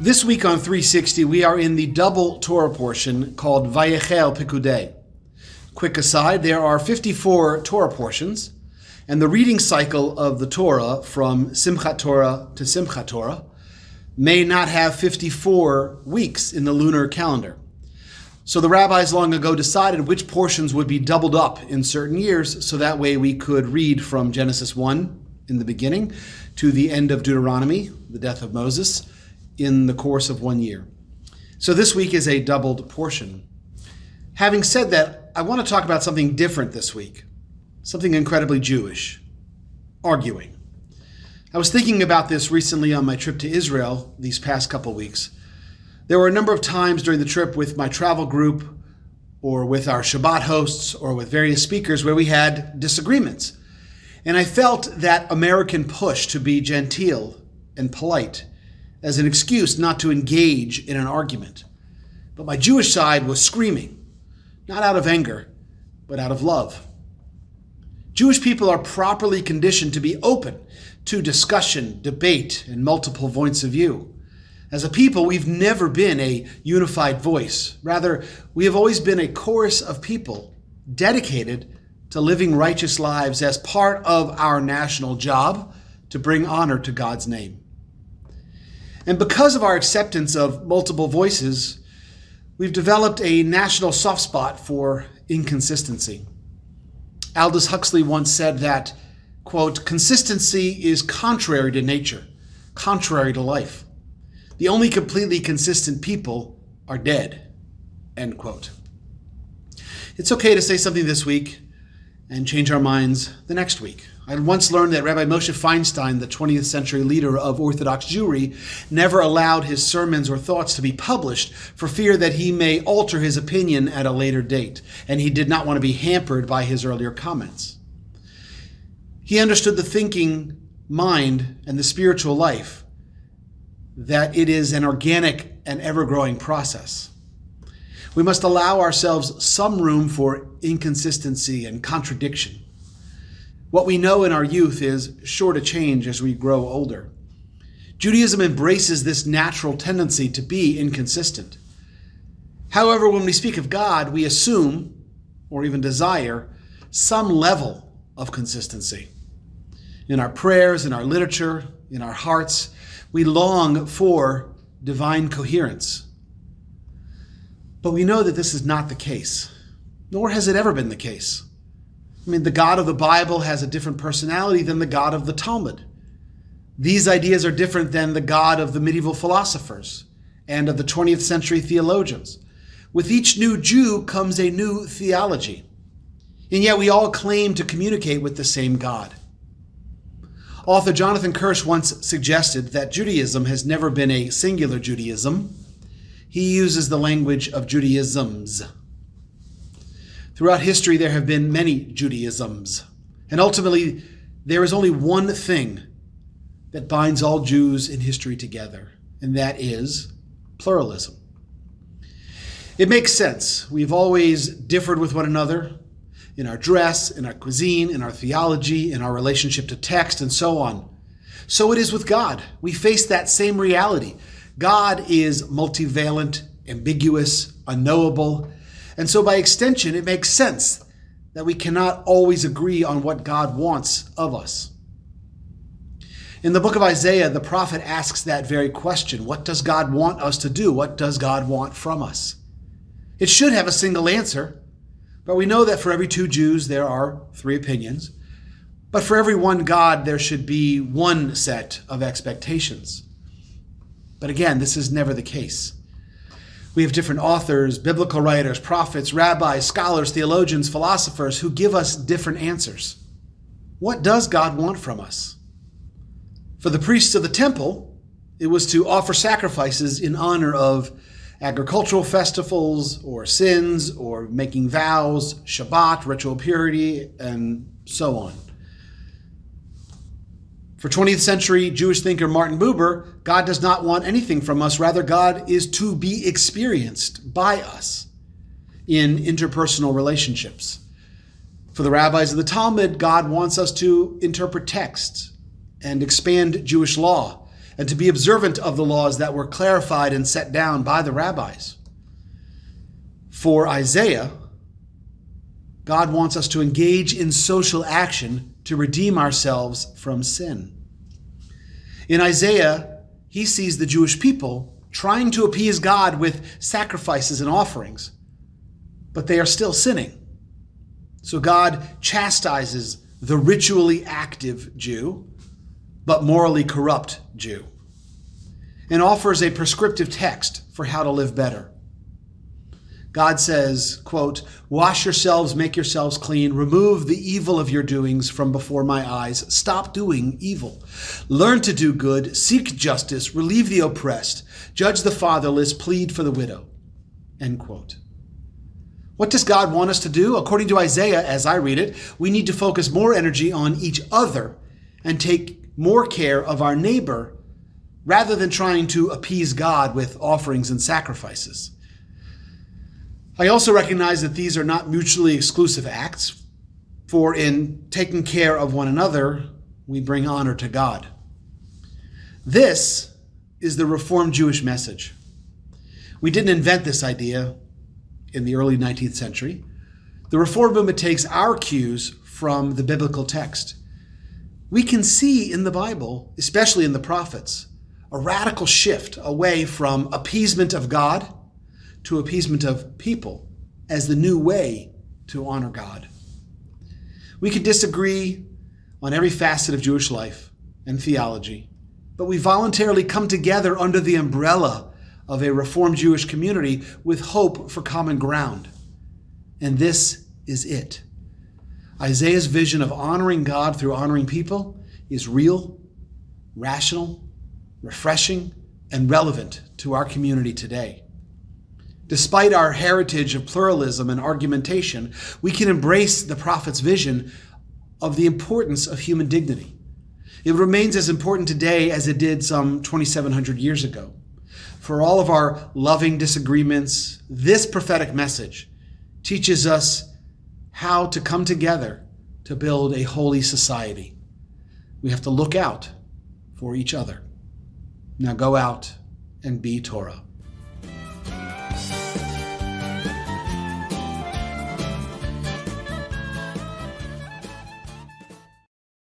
This week on 360, we are in the double Torah portion called Vayakhel-Pekudei. Quick aside, there are 54 Torah portions, and the reading cycle of the Torah from Simchat Torah to Simchat Torah may not have 54 weeks in the lunar calendar. So the rabbis long ago decided which portions would be doubled up in certain years, so that way we could read from Genesis 1 in the beginning to the end of Deuteronomy, the death of Moses, in the course of 1 year. So this week is a doubled portion. Having said that, I want to talk about something different this week, something incredibly Jewish, arguing. I was thinking about this recently on my trip to Israel these past couple weeks. There were a number of times during the trip with my travel group or with our Shabbat hosts or with various speakers where we had disagreements. And I felt that American push to be genteel and polite as an excuse not to engage in an argument. But my Jewish side was screaming, not out of anger, but out of love. Jewish people are properly conditioned to be open to discussion, debate, and multiple points of view. As a people, we've never been a unified voice. Rather, we have always been a chorus of people dedicated to living righteous lives as part of our national job to bring honor to God's name. And because of our acceptance of multiple voices, we've developed a national soft spot for inconsistency. Aldous Huxley once said that, quote, "Consistency is contrary to nature, contrary to life. The only completely consistent people are dead," end quote. It's okay to say something this week and change our minds the next week. I once learned that Rabbi Moshe Feinstein, the 20th century leader of Orthodox Jewry, never allowed his sermons or thoughts to be published for fear that he may alter his opinion at a later date, and he did not want to be hampered by his earlier comments. He understood the thinking mind and the spiritual life, that it is an organic and ever-growing process. We must allow ourselves some room for inconsistency and contradiction. What we know in our youth is sure to change as we grow older. Judaism embraces this natural tendency to be inconsistent. However, when we speak of God, we assume, or even desire, some level of consistency. In our prayers, in our literature, in our hearts, we long for divine coherence. But we know that this is not the case, nor has it ever been the case. The God of the Bible has a different personality than the God of the Talmud. These ideas are different than the God of the medieval philosophers and of the 20th century theologians. With each new Jew comes a new theology, and yet we all claim to communicate with the same God. Author Jonathan Kirsch once suggested that Judaism has never been a singular Judaism. He uses the language of Judaisms. Throughout history, there have been many Judaisms, and ultimately, there is only one thing that binds all Jews in history together, and that is pluralism. It makes sense. We've always differed with one another in our dress, in our cuisine, in our theology, in our relationship to text, and so on. So it is with God. We face that same reality. God is multivalent, ambiguous, unknowable, and so by extension, it makes sense that we cannot always agree on what God wants of us. In the book of Isaiah, the prophet asks that very question. What does God want us to do? What does God want from us? It should have a single answer, but we know that for every two Jews, there are three opinions. But for every one God, there should be one set of expectations. But again, this is never the case. We have different authors, biblical writers, prophets, rabbis, scholars, theologians, philosophers who give us different answers. What does God want from us? For the priests of the temple, it was to offer sacrifices in honor of agricultural festivals or sins or making vows, Shabbat, ritual purity, and so on. For 20th century Jewish thinker Martin Buber, God does not want anything from us. Rather, God is to be experienced by us in interpersonal relationships. For the rabbis of the Talmud, God wants us to interpret texts and expand Jewish law and to be observant of the laws that were clarified and set down by the rabbis. For Isaiah, God wants us to engage in social action to redeem ourselves from sin. In Isaiah, he sees the Jewish people trying to appease God with sacrifices and offerings, but they are still sinning. So God chastises the ritually active Jew, but morally corrupt Jew, and offers a prescriptive text for how to live better. God says, quote, "Wash yourselves, make yourselves clean, remove the evil of your doings from before my eyes, stop doing evil. Learn to do good, seek justice, relieve the oppressed, judge the fatherless, plead for the widow." End quote. What does God want us to do? According to Isaiah, as I read it, we need to focus more energy on each other and take more care of our neighbor rather than trying to appease God with offerings and sacrifices. I also recognize that these are not mutually exclusive acts, for in taking care of one another, we bring honor to God. This is the Reformed Jewish message. We didn't invent this idea in the early 19th century. The Reformed movement takes our cues from the biblical text. We can see in the Bible, especially in the prophets, a radical shift away from appeasement of God to appeasement of people as the new way to honor God. We can disagree on every facet of Jewish life and theology, but we voluntarily come together under the umbrella of a Reformed Jewish community with hope for common ground. And this is it. Isaiah's vision of honoring God through honoring people is real, rational, refreshing, and relevant to our community today. Despite our heritage of pluralism and argumentation, we can embrace the prophet's vision of the importance of human dignity. It remains as important today as it did some 2,700 years ago. For all of our loving disagreements, this prophetic message teaches us how to come together to build a holy society. We have to look out for each other. Now go out and be Torah.